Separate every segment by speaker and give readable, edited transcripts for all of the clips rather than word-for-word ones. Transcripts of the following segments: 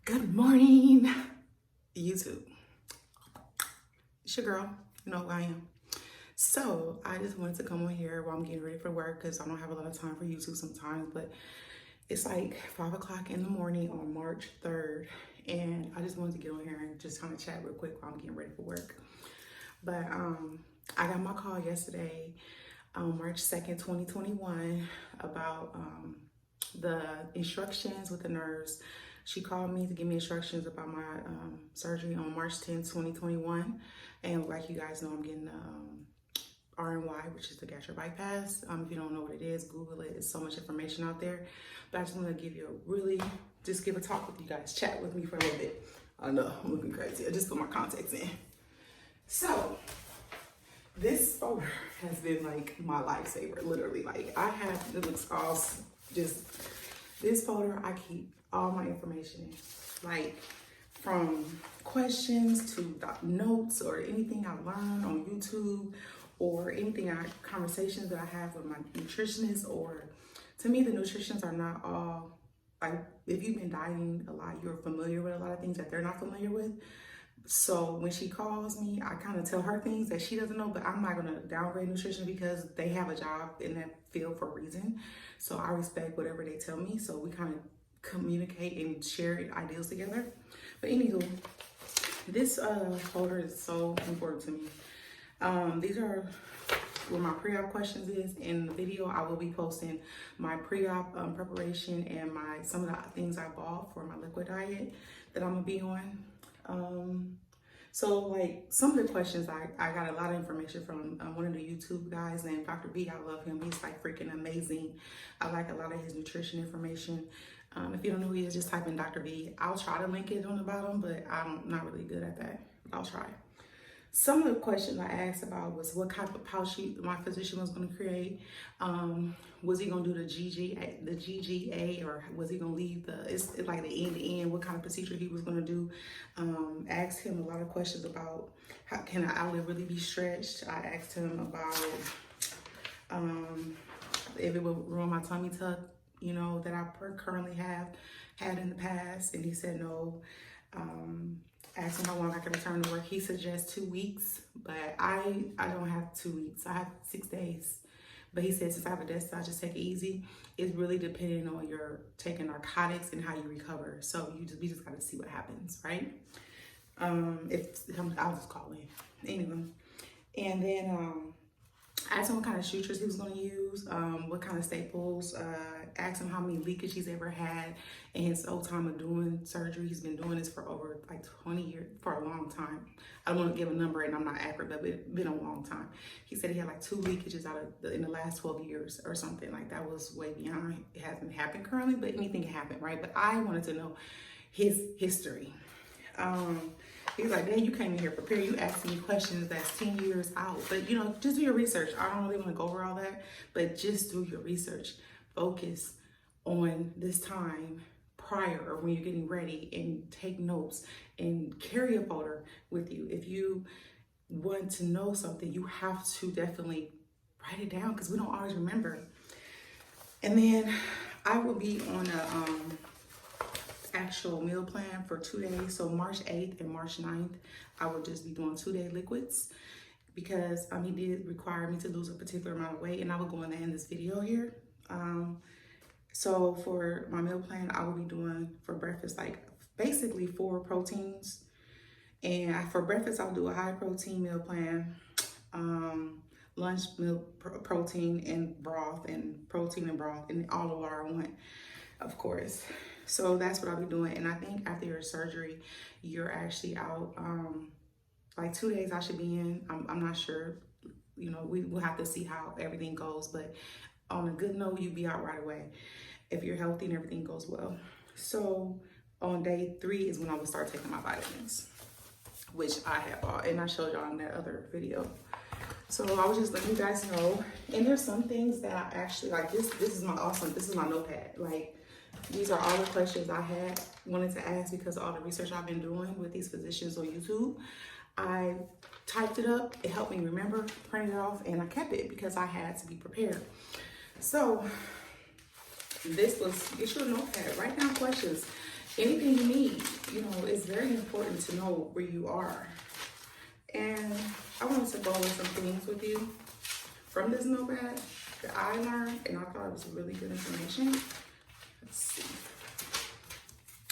Speaker 1: Good morning, YouTube. It's your girl. You know who I am. So I just wanted to come on here while I'm getting ready for work because I don't have a lot of time for YouTube sometimes, but it's like 5 o'clock in the morning on March 3rd. And I just wanted to get on here and just kind of chat real quick while I'm getting ready for work. But I got my call yesterday on March 2nd, 2021 about the instructions with the nurse. She called me to give me instructions about my surgery on March 10th, 2021. And like you guys know, I'm getting the RNY, which is the Gastric Bypass. If you don't know what it is, Google it. It's so much information out there. But I just want to give you give a talk with you guys, chat with me for a little bit. I know, I'm looking crazy. I just put my contacts in. So, this photo has been like my lifesaver, literally. Like it looks all this folder, I keep all my information in, like from questions to notes or anything I learned on YouTube or conversations that I have with my nutritionist. Or to me, the nutritionists are not all, like, if you've been dieting a lot, you're familiar with a lot of things that they're not familiar with. So when she calls me, I kind of tell her things that she doesn't know, but I'm not going to downgrade nutrition because they have a job in that field for a reason. So I respect whatever they tell me. So we kind of communicate and share ideas together. But anywho, this folder is so important to me. These are where my pre-op questions is. In the video, I will be posting my pre-op preparation and some of the things I bought for my liquid diet that I'm gonna be on. So like some of the questions, I got a lot of information from one of the YouTube guys named Dr. B. I love him. He's like freaking amazing. I like a lot of his nutrition information. If you don't know who he is, just type in Dr. B. I'll try to link it on the bottom, but I'm not really good at that. I'll try. Some of the questions I asked about was what kind of pouch my physician was going to create. Was he going to do the GGA, or was he going to leave it's like the end-to-end, what kind of procedure he was going to do. Asked him a lot of questions about how can an outlet really be stretched. I asked him about if it would ruin my tummy tuck, that I currently had in the past, and he said no. Asked him how long I can return to work. He suggests 2 weeks, but I don't have 2 weeks. I have 6 days. But he said since I have a desk, I just take it easy. It's really depending on your taking narcotics and how you recover. So we just got to see what happens, right? I'll just call in anyway. And then I asked him what kind of sutures he was going to use, what kind of staples, asked him how many leakage he's ever had in his whole time of doing surgery. He's been doing this for over like 20 years, for a long time. I don't want to give a number and I'm not accurate, but it's been a long time. He said he had like 2 leakages in the last 12 years or something. Like that was way beyond. It hasn't happened currently, but anything can happen, right? But I wanted to know his history. He's like, Dad, you came in here prepared. You asking me questions that's 10 years out. But, just do your research. I don't really want to go over all that, but just do your research. Focus on this time prior or when you're getting ready, and take notes and carry a folder with you. If you want to know something, you have to definitely write it down because we don't always remember. And then I will be on a actual meal plan for 2 days. So March 8th and March 9th, I will just be doing 2-day liquids because he did require me to lose a particular amount of weight, and I will go in there in this video here. So for my meal plan, I will be doing for breakfast like basically 4 proteins, and for breakfast I'll do a high protein meal plan, lunch meal protein and broth, and protein and broth, and all the water I want, of course. So that's what I'll be doing. And I think after your surgery, you're actually out, like 2 days I should be in. I'm not sure, we will have to see how everything goes, but on a good note, you'll be out right away if you're healthy and everything goes well. So on day 3 is when I will start taking my vitamins, which I have all, and I showed y'all in that other video. So I was just letting you guys know. And there's some things that I actually, like this is my Awsum, this is my notepad. Like, these are all the questions I wanted to ask because of all the research I've been doing with these physicians on YouTube. I typed it up, it helped me remember, printed it off, and I kept it because I had to be prepared. So this was, get your notepad, write down questions. anything you need. You know, it's very important to know where you are. And I wanted to go over some things with you from this notepad that I learned, and I thought it was really good information. Let's see.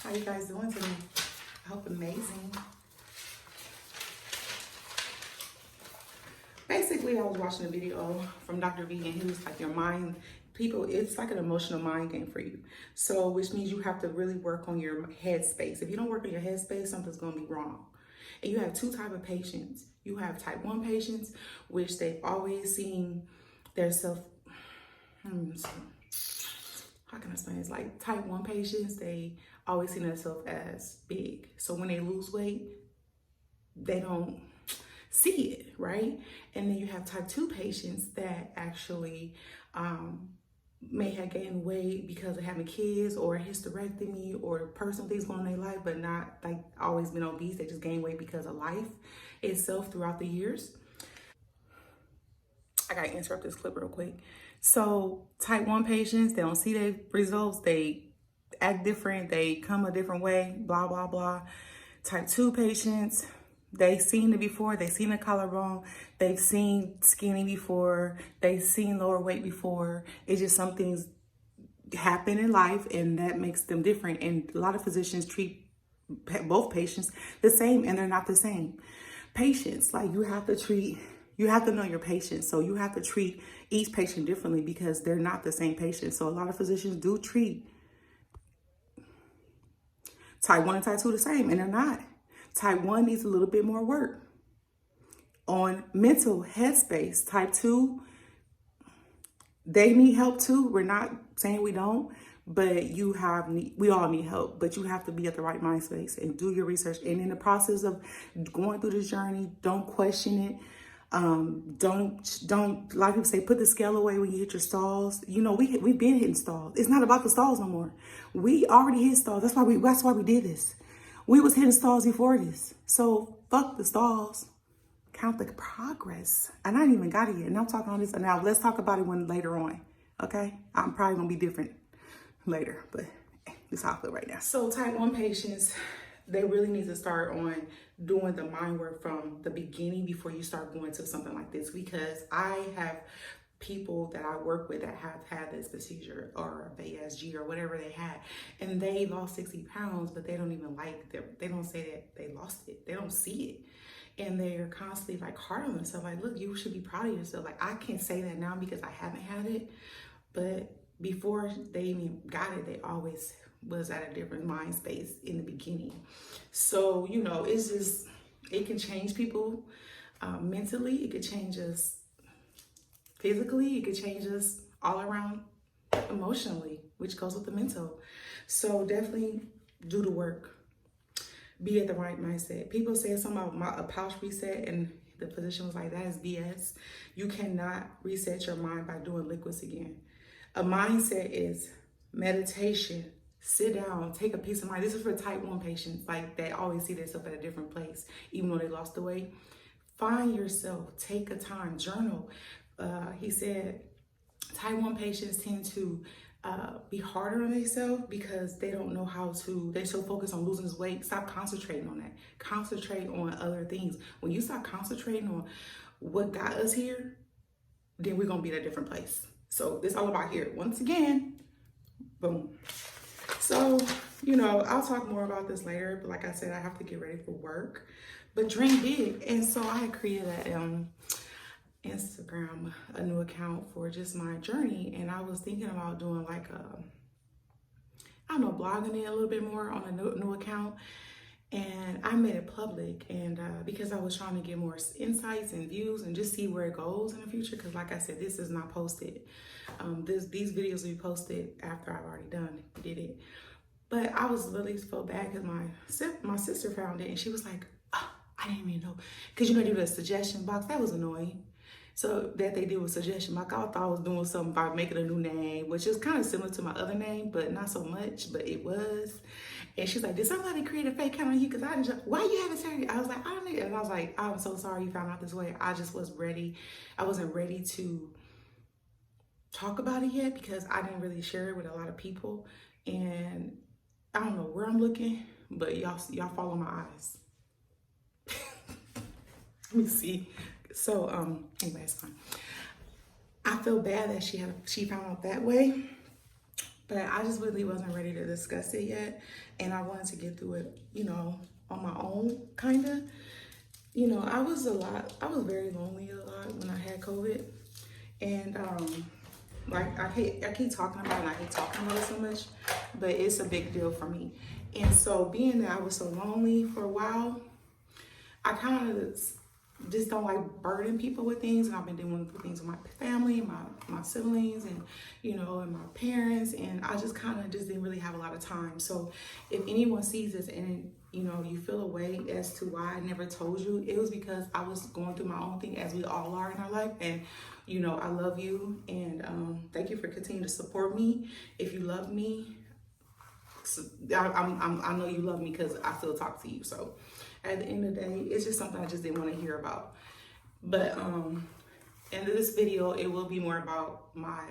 Speaker 1: How you guys doing today? I hope amazing. Basically, I was watching a video from Dr. V, and he was like, your mind, people, it's like an emotional mind game for you. So, which means you have to really work on your headspace. If you don't work on your headspace, something's going to be wrong. And you have two types of patients. You have type 1 patients, which they've always seen their self, how can I explain? It's like type 1 patients, they always see themselves as big. So when they lose weight, they don't see it, right? And then you have type 2 patients that actually may have gained weight because of having kids or a hysterectomy or personal things going on in their life, but not like always been obese. They just gain weight because of life itself throughout the years. I gotta interrupt this clip real quick. So type 1 patients, they don't see their results, they act different, they come a different way, blah, blah, blah. Type 2 patients, they've seen it before, they've seen the collarbone, they've seen skinny before, they've seen lower weight before. It's just some things happen in life and that makes them different. And a lot of physicians treat both patients the same, and they're not the same. Patients, like you have to know your patients. So you have to treat each patient differently because they're not the same patient. So a lot of physicians do treat type 1 and type 2 the same, and they're not. Type 1 needs a little bit more work on mental headspace. Type 2, they need help too. We're not saying we don't, but we all need help, but you have to be at the right mind space and do your research. And in the process of going through this journey, don't question it. Don't like people say, put the scale away when you hit your stalls. You know, we've been hitting stalls. It's not about the stalls no more. We already hit stalls. That's why we did this. We was hitting stalls before this. So fuck the stalls. Count the progress. And I ain't even got it yet. And I'm talking on this. And now let's talk about it later on. Okay? I'm probably gonna be different later, but this is how I feel right now. So type 1 patients, they really need to start on doing the mind work from the beginning before you start going to something like this, because I have people that I work with that have had this procedure or VSG or whatever they had, and they lost 60 pounds, but they don't even they don't say that they lost it. They don't see it. And they're constantly like hard on themselves. Like, look, you should be proud of yourself. Like, I can't say that now because I haven't had it, but before they even got it, they always was at a different mind space in the beginning. So, you know, it's just, it can change people mentally. It could change us physically. It could change us all around emotionally, which goes with the mental. So definitely do the work. Be at the right mindset. People say something about a pouch reset, and the physician was like, that is BS. You cannot reset your mind by doing liquids again. A mindset is meditation. Sit down, take a piece of mind. This is for type 1 patients, like they always see themselves at a different place, even though they lost the weight. Find yourself, take a time, journal. He said type 1 patients tend to be harder on themselves because they don't know how to, they're so focused on losing this weight. Stop concentrating on that. Concentrate on other things. When you start concentrating on what got us here, then we're gonna be at a different place. So it's all about here. Once again, boom. So, you know, I'll talk more about this later, but like I said, I have to get ready for work. But dream big. And so I had created an Instagram, a new account for just my journey. And I was thinking about doing like blogging it a little bit more on a new account. And I made it public, and because I was trying to get more insights and views and just see where it goes in the future. Because like I said, this is not posted. These videos will be posted after I've already did it. But I was really so bad because my sister found it, and she was like, oh, I didn't even know. Because you know, they do the suggestion box. That was annoying. So that they did with suggestion box, I thought I was doing something by making a new name, which is kind of similar to my other name, but not so much, but it was. And she's like, did somebody create a fake account on you? Because I didn't, why you haven't said it? I was like, I don't know. And I was like, I'm so sorry you found out this way. I just was ready. I wasn't ready to talk about it yet because I didn't really share it with a lot of people. And I don't know where where I'm looking, but y'all follow my eyes. Let me see. So anyway, it's fine. I feel bad that she found out that way, but I just really wasn't ready to discuss it yet, and I wanted to get through it, you know, on my own, kind of. You know, I was very lonely a lot when I had COVID, and like I keep talking about it, and I keep talking about it so much, but it's a big deal for me. And so being that I was so lonely for a while, I kind of just don't like burden people with things, and I've been dealing with things with my family, my siblings, and you know, and my parents, and I just kind of just didn't really have a lot of time. So if anyone sees this and you know you feel a way as to why I never told you, it was because I was going through my own thing, as we all are in our life. And you know, I love you, and thank you for continuing to support me. If you love me, I know you love me because I still talk to you. So at the end of the day, it's just something I just didn't want to hear about. But in this video, it will be more about my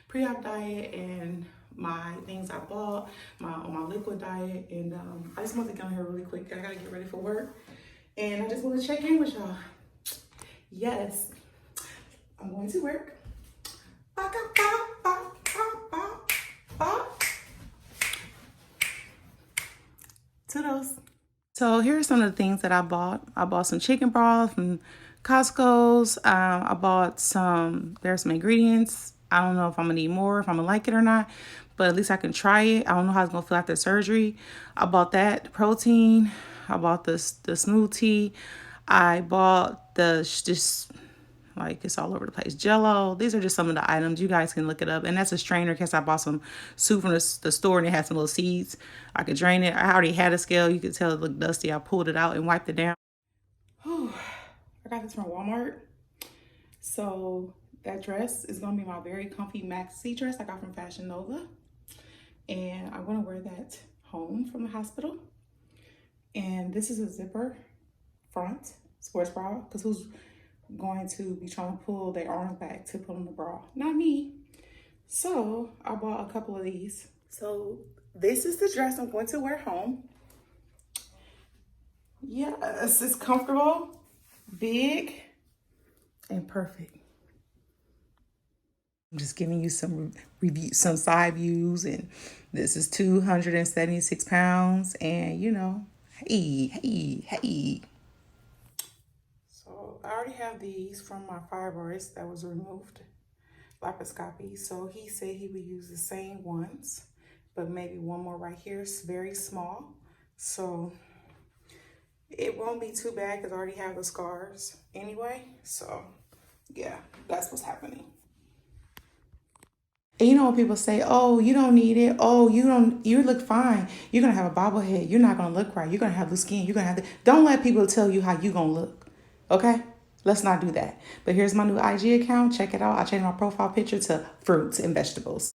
Speaker 1: pre-op diet and my things I bought, on my liquid diet. And I just want to get on here really quick. I gotta get ready for work, and I just want to check in with y'all. Yes, I'm going to work. Toodles. So here's some of the things that I bought. I bought some chicken broth from Costco's. I bought there's some ingredients. I don't know if I'm gonna need more, if I'm gonna like it or not, but at least I can try it. I don't know how it's gonna feel after surgery. I bought that, the protein. I bought the smoothie. I bought just like it's all over the place, Jello. These are just some of the items. You guys can look it up. And that's a strainer because I bought some soup from the store, and it had some little seeds. I could drain it. I already had a scale. You could tell it looked dusty. I pulled it out and wiped it down. Whew. I got this from Walmart. So that dress is going to be my very comfy maxi dress I got from Fashion Nova. And I'm going to wear that home from the hospital. And this is a zipper front sports bra, because who's going to be trying to pull their arms back to put on the bra? Not me. So I bought a couple of these. So this is the dress I'm going to wear home. Yes, it's comfortable, big, and perfect. I'm just giving you some side views, and this is 276 pounds, and you know, hey. So I already have these from my fibroids that was removed, laparoscopy. So he said he would use the same ones, but maybe one more right here. It's very small, so it won't be too bad because I already have the scars anyway. So yeah, that's what's happening. And you know when people say, oh, you don't need it. Oh, you look fine. You're going to have a bobblehead. You're not going to look right. You're going to have loose skin. You're going to have don't let people tell you how you're going to look. Okay? Let's not do that. But here's my new IG account. Check it out. I changed my profile picture to fruits and vegetables.